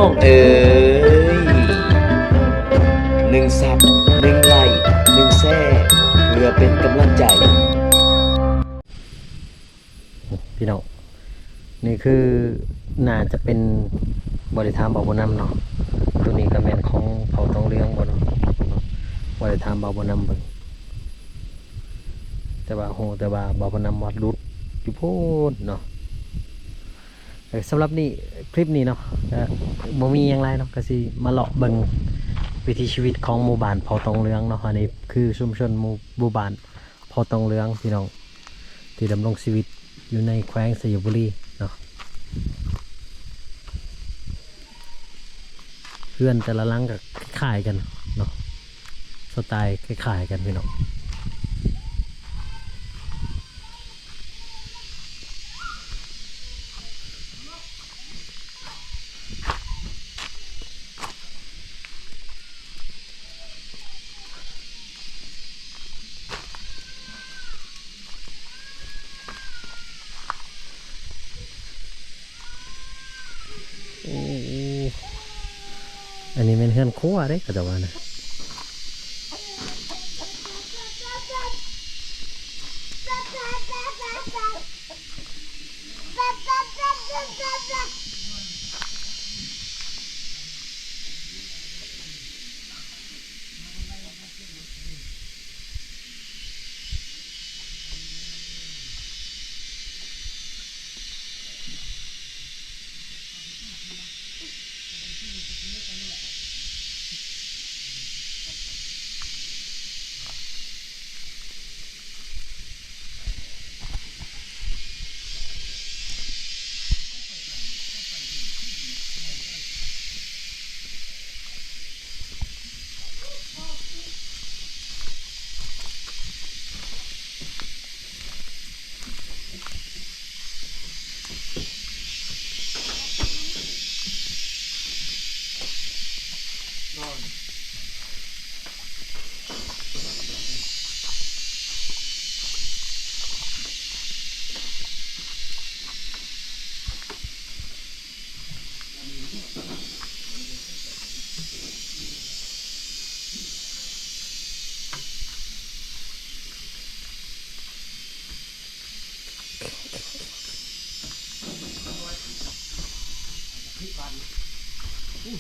องเอ๋ยหนึ่งซับหนึ่งไลค์หนึ่งแซ่เพื่อเป็นกำลังใจพี่น้องนี่คือน่าจะเป็นบริธามบาบนำเนาะตัวนี้ก็แม่นของเผ่าตองเลี้ยงบ่เนาะบริธามบาบนำเบิ่งแต่ว่าบาบนำวัดรุดอยู่โพดเนาะสำหรับนี่คลิปนี้เนาะบ่มีอย่างไรเนาะก็สิมาเลาะเบิ่งวิถีชีวิตของหมู่บ้านเผ่าตองเลี้ยงเนาะอันนี้คือชุมชนหมู่บ้านเผ่าตองเลี้ยงพี่น้องที่ดำรงชีวิตอยู่ในแขวงสยบุรีเนาะเพื่อนแต่ละหลังก็คล้ายกันเนาะสไตล์คล้ายกันพี่น้องอันนี้เป็นเฮือนครัวเด้ก็จะว่านะ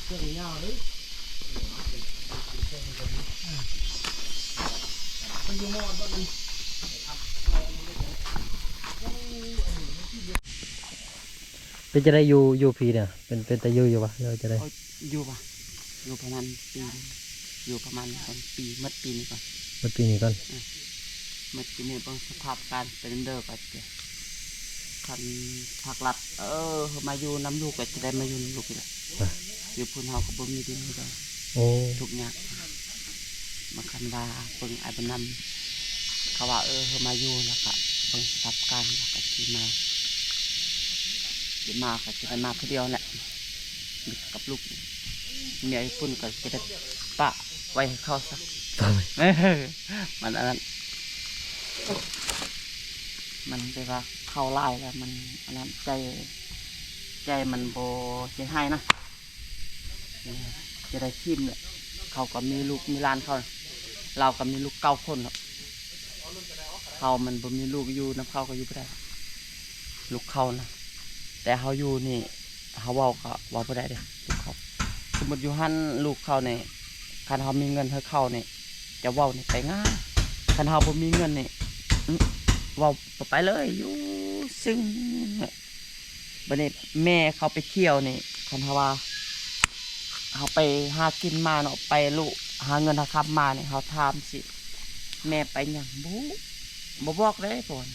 เสื้อยาวเลยมันอยู่มอดบ่มันเป็นจะได้อยู่พีเนี่ยเป็นแต่อยู่ปะเราจะได้อยู่ปะอยู่ประมาณปีอยู่ประมาณปีมัดปีนี้ก่อนมัดปีนี้ก่อนมัดปีนี้บางสภาพการเป็นเดิมก็จะคันผักหลัดมาอยู่น้ำลูกก็จะได้มาอยู่น้ำลูกนี่แหละอยู่พุ่นเฮาก็บ่มีดินเลยทุกอย่างมาคันว่าเพิ่งอาจจะนำเขาว่ามาอยู่แล้วก็เบิ่งสภาพการแล้วก็สิมาก็จะได้มาคนเดียวแหละกับลูกเมียพุ่นก็จะได้ปะไว้ให้เขาสักมันอันนั้นมันไปว่าเข้าไล่แล้วมันอันนั้นใจมันโบเสียให้นะจะได้ชิมเนี่ยเขาก็มีลูกมีหลานเขาเราก็มีลูก9 คนแล้วเขามันบ่มีลูกอยู่น้ำเขาก็อยู่ไม่ได้ลูกเขานะแต่เขาอยู่นี่เขาเว้าก็เว้าไม่ได้เด้ลูกเขาสมมติอยู่หันลูกเขาเนี่ยคันเขามีเงินให้เขาเนี่ยจะเว้านี่ไปง่ายคันเขาบ่มีเงินนี่เว้าไปเลยอยู่ซึ่งบัดนี้แม่เขาไปเที่ยวนี่คันเขาว่าเขาไปหากินมาเนาะไปลูกหาเงินหาคำมาเนี่ยเขาถามสิแม่ไปอย่างบ่บอกเลยก่อน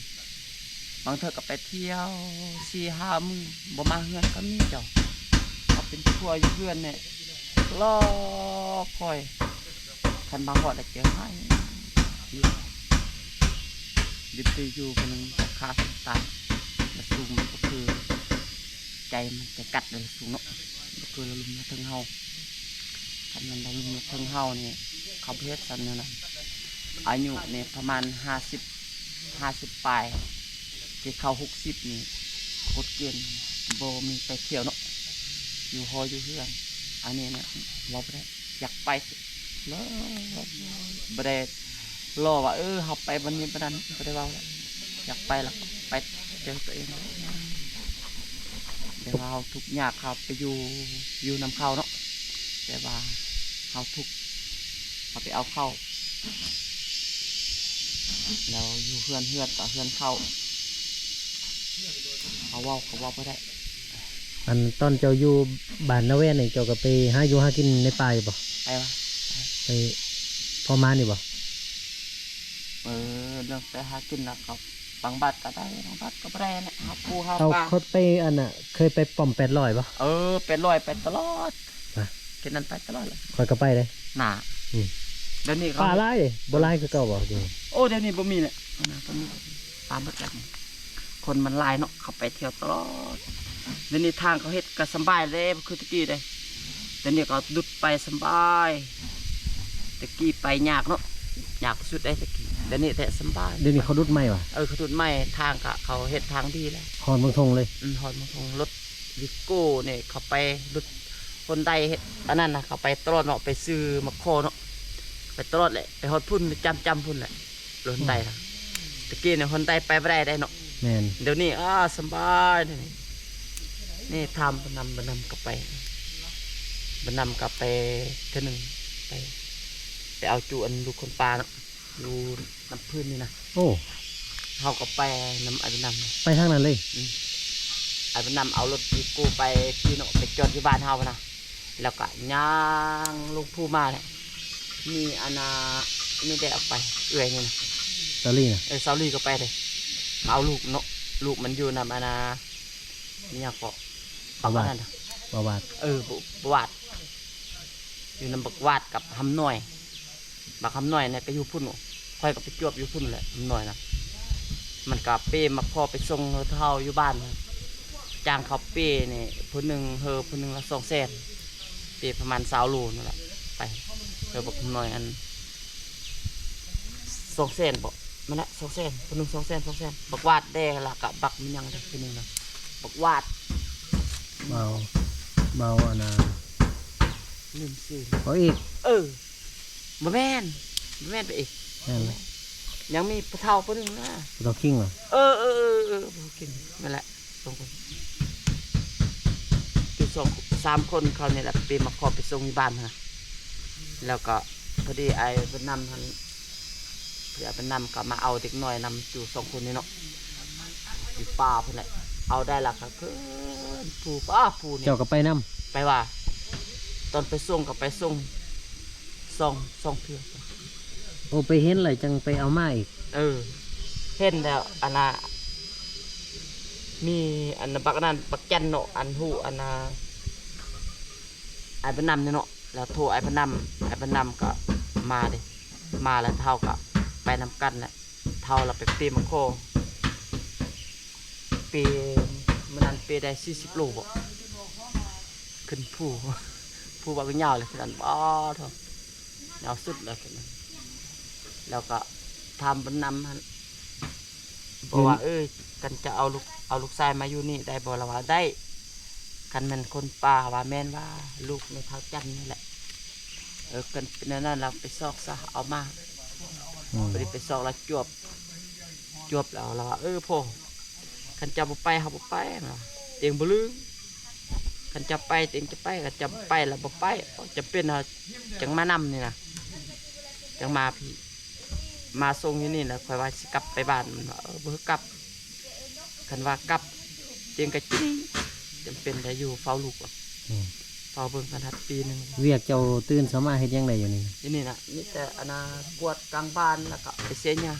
บางเธอก็ไปเที่ยว4-5 มื้อบ่มาเฮือนก็มีเจ้าเขาเป็นทัวร์อยู่เฮือนเนี่ยรอคอยคันบางหอดได้เจอให้ดิบตีอยู่คนนึงขาสตาและสูงก็คือใจมันจะกัดเลยสูงเนาะก็คือเราลุมมาทั้งเฮาคันมันเราลุมมาทั้งเฮาเนี่ยเขาเพชรสันเนี่ยนะอายุเนี่ยประมาณ50 ปลายที่เขา60นี่โคตรเกินโบมีไปเที่ยวเนาะ อยู่หออยู่เฮือนอันนี้เนี่ยเราบ่ได้อยากไปแล้วบ่ได้รอว่าเฮาไปวันนี้บ่นั้นบ่ได้เว้าแล้วอยากไปแล้วไปเจอตัวเองเดี๋ยวเราทุกข์ยากครับไปอยู่นำเข้าเนาะแต่ว่าเขาทุกข์เขาไปเอาเข้าแล้วอยู่เฮือนกับเฮือนเข้าเขาเว้าบ่ได้ อันตอนเจ้าอยู่บ้านนาแวนี่เจ้าก็ไปหาอยู่หากินในป่าอยู่บ่ ไปวะ ไปพอมานี่บ่ เรื่องไปหากินแล้วครับบางบัดก็ได้บางบัดก็บ่ได้เนี่ยหาปูหา เอา ปลา เขาไปอันน่ะเคยไปป้อม800บ่ เป็นร้อยไปตลอด อ่ะ กินนั้นไปตลอดเลย คอยก็ไปเลย หนา อืม เดี๋ยวนี้เขา ป่าหลายเด้บ่หลายคือเก่าบ่จริง โอ้เดี๋ยวนี้บ่มีเลยนะบ่มีปลาหมดแล้วนี่คนมันหลายเนาะเขาไปเที่ยวตลอดเดี๋ยวนี้ทางเขาเฮ็ดก็สำบายเลยบ่คือตะกี้เด้เดี๋ยวนี้ก็ดุดไปสำบายตะกี้ไปยากเนาะยากสุดได้ตะกี้เดี๋ยวนี้แต่สำบาย เดี๋ยวนี้เขาดุดไม้ว่ะ เขาดุดไม่ทางก็เขาเฮ็ดทางดีแล้ว ฮอนเมืองทงเลย ฮอดมาทงรถวิโก้เนี่ยเขาไปรถคนใดเฮ็ดอันนั้นนะเขาไปตลอดเนาะไปซื้อมะโคเนาะไปตลอดเลยไปฮอดพุ่นจำพุ่นแหละรถคนใดนะตะกี้เนี่ยคนใดไปบ่ได้เนาะ แม่น เดี๋ยวนี้สบายนี่ทำบนำกลับไปบนำกลับไปเท่านึงไปเอาจูอันลูกคนปลาเนาะอยู่น้ำพื้นนี่นะ โอ้ เขาก็ไปน้ำไอ้บนำ ไปทางนั้นเลย ไอ้บนำเอารถวิโก้ไปพี่เนาะไปจอดที่บ้านเฮานะแล้วก็ย่างลูกผู้มาเนี่ยมีอาณาไม่ได้เอาไปเอื่อยนี่นะ ตอรี่น่ะ ซาลี่ก็ไปเลยเอาลูกเนาะลูกมันอยู่นำอาณาเนี่ยก็ปักนั่นน่ะ บ่าวาด บวาดอยู่นำบักวาดกับหำหน่อยบักหำหน่อยเนี่ยไปอยู่พุ่นค่อยก็ไปจวบอยู่พุ่นแหละหำหน่อยนะมันกับเป้มาพอไปส่งเท่าอยู่บ้านนะจ้างเขาเป้เนี่ยผู้หนึ่งผู้หนึ่งละ200,000เป้ประมาณ20 โลนั่นแหละไปบักหำหน่อยอัน200,000บอกมันละ200,000ผู้หนึ่ง200,000บักวาดได้ละกับบักมันยังได้ผู้หนึ่งนะบักวาด เมาอันน่ะ ลืมซื้อ เอาอีก บ่แม่นไปอีก นั่นแหละ ยังมีปลาเท่าตัวหนึ่งนะ บ่ต้องคิงเหรอ บ่กินนั่นแหละ2 คนคือ3 คนเขาเนี่ยแหละไปมาขอไปส่งที่บ้านนะแล้วก็พอดีไอ้เพิ่นนำทันเพื่อเพิ่นนำก็มาเอาเด็กน้อยนำอยู่2 คนนี่เนาะอยู่ป่าเพิ่นแหละเอาได้ละครับเพิ่นผู้นี่ เจ้าก็ไปนํ ไปว่า ตอนไปส่งก็ไปส่งสองเทื่อ โอ้ไปเห็นเลยจังไปเอามาอีก เห็นแล้วอันน่ะมีอันน่ะบักนั้นบักจันเนาะอันหูอันน่ะไอ้พนำเนี่ยเนาะแล้วโทรไอ้พนำก็มาเด้มาแล้วเท่ากับไปนำกันแหละเท่าเราไปปีมังโคปีมันนั้นปีได้40 โลบ่ขึ้นผู้ว่าก็ยาวเลยขนาดบ่เท่ายาวสุดเลยขนาดแล้วก็ทำเป็นนำมันบอกว่ากันจะเอาลูกชายมาอยู่นี่ได้บ่ละว่าได้กันมันคนป่าว่าแม่นว่าลูกในเท้าจันนี่แหละกันเป็นนั่นเราไปซอกซะเอามาไปซอกแล้วจวบแล้วเราว่าพ่อกันจะบ่ไปเฮาบ่ไปนะเตียงบ่ลืมกันจะไปเตียงจะไปกันจะไปแล้วบ่ไปจะเป็นเฮาจังมานำนี่นะจังมาพี่มาส่งที่นี่นะคอยว่าสิกลับไปบ้านมันว่าบ่กลับคันว่ากลับเตียงกะจี้จำเป็นได้อยู่เฝ้าลูกเฝ้าเบิ่งกันทัดปีนึง เวียกเจ้าตื่นสามารถเฮ็ดยังไงอยู่นี่ ที่นี่นะมีแต่อนาปวดกลางบ้านแล้วก็ไปเสียหญ้า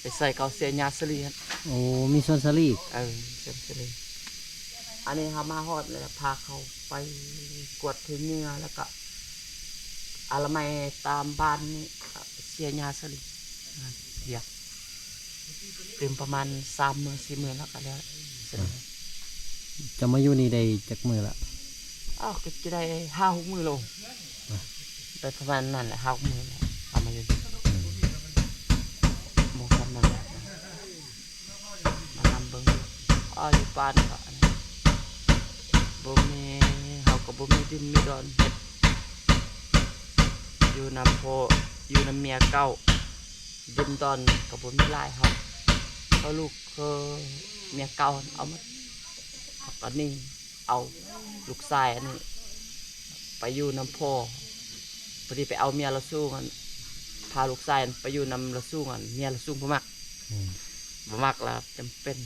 ไปใส่เกาเสียหญ้าสลีหั่น โอ้มีสวนสลีก เสียสลีอันนี้เขามาฮอดเลยพาเขาไปกวดถึงเนื้อแล้วก็อาละไมตามบ้านนี่เสียหญ้าสลีเดี๋ยวเต็มประมาณ3 มื้อ 4 มื้อแล้วก็แล้วเสร็จ จะมาอยู่นี่ได้จักมื้อละ ก็จะได้5-6 มื้อโลแต่ประมาณนั้นแหละ5-6 มื้อแล้วเอามาอยู่หมู่กันนั่นแหละมานำเบิ่งอยู่บ้านก็บ่มี ก็บ่มีดินมีดอนเฮ็ดอยู่นำพ่ออยู่นำเมียเก่าดินดอนก็บ่มีหลายครับเขาลูกเมียเก่าเอามาตอนนี้เอาลูกชายอันนี้ไปอยู่นำพ่อพอดีไปเอาเมียเราสู้กันพาลูกชายไปอยู่นำเราสู้กันเมียเราสู้บ่มัก อืม บ่มักแล้วจำเป็น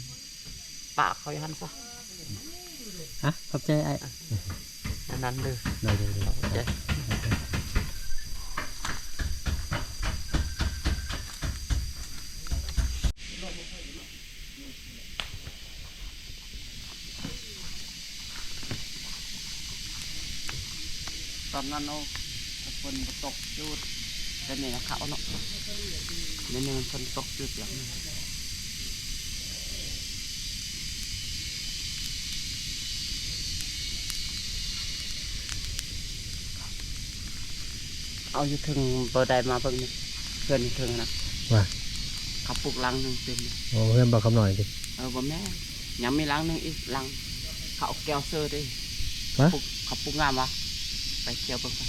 ปะเขาอยู่หั่นซะ ฮะขอบใจไอ้ อันนั้นเด้อ เดี๋ยว เข้าใจตอนนั้นฝนตกจุดแต่นี่เขาเนาะเดี๋ยวนี้มันฝนตกจุดอย่างนี้เอาอยู่ถึงเบอร์ใดมาเบิ่งนี่เพื่อนอยู่ถึงนะ ว่า เขาปลูกลังหนึงเต็มเลย โอ้เพื่อนบอกคำหน่อยดิ บ่แม่นยังมีลังหนึงอีกลังเขาเอาแก้วเซอร์ดิ วะ ปลูกเขาปลูกงามวะไปเที่ยวเบิ่งกัน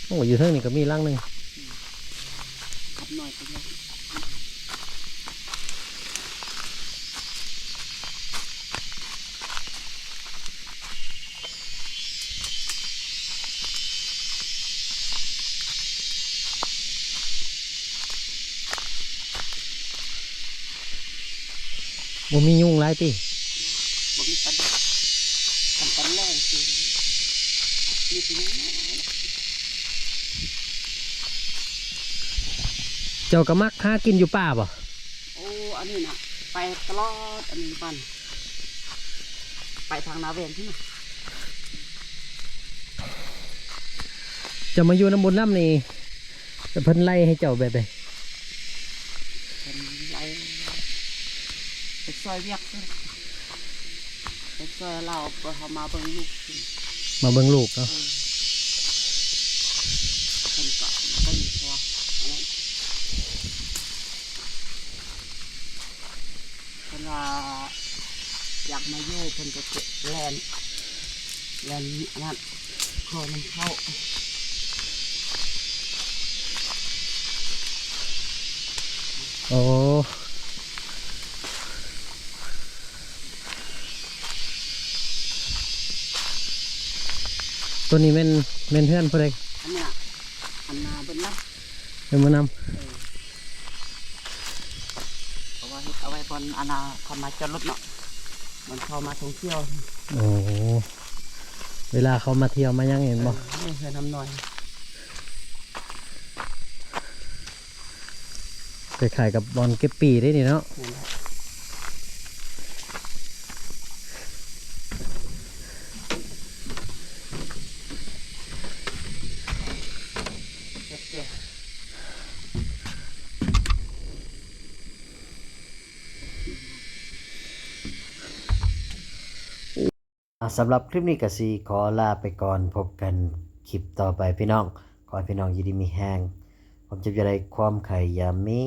โอ้อยู่เท่านี้ก็มีร่างหนึ่ง ขับหน่อยไปเลยบ่มียุงไรติ บ่มีปัญหาปันแรงจริงมีปีนี้ เจ้าก็มักหากินอยู่ป่าบ่ โอ้อันนี้นะไปตลอดอันนี้ปันไปทางนาเวนที่น่ะ เจะมาอยู่น้ำบนน้ำนี่แต่เพิ่นไล่ให้เจ้าแบบใด เป็นไรไปซอยเวียกเลยไปซอยเราไปเขามาเบิ่งลูกกิน มาเบิ่งลูกเนาะ คนก็คนตัวอันนั้นคนว่าอยากมาอยู่คนก็เก็บแลนอันนั้นขอน้ำเข้า โอ้ตัวนี้แม่นเพื่อนผู้ใด อันนี้น่ะอันนาเบิ่นนะ เพิ่นมาน เอาไว้เอาไว้บนอันนาเขามาจอดรถเนาะมันเข้ามาท่องเที่ยว ำโอ้เวลาเขามาเที่ยวมายังเห็นบ่ นี่เคยทำหน่อย ไปขายกับบอลเก็บปีได้นี่เนาะ นี่นแหละเก็บเกี่ยว สำหรับคลิปนี้ก็สิขอลาไปก่อนพบกันคลิปต่อไปพี่น้องขอให้พี่น้องอยู่ดีมีแฮงผมจะได้ความไข่ยามี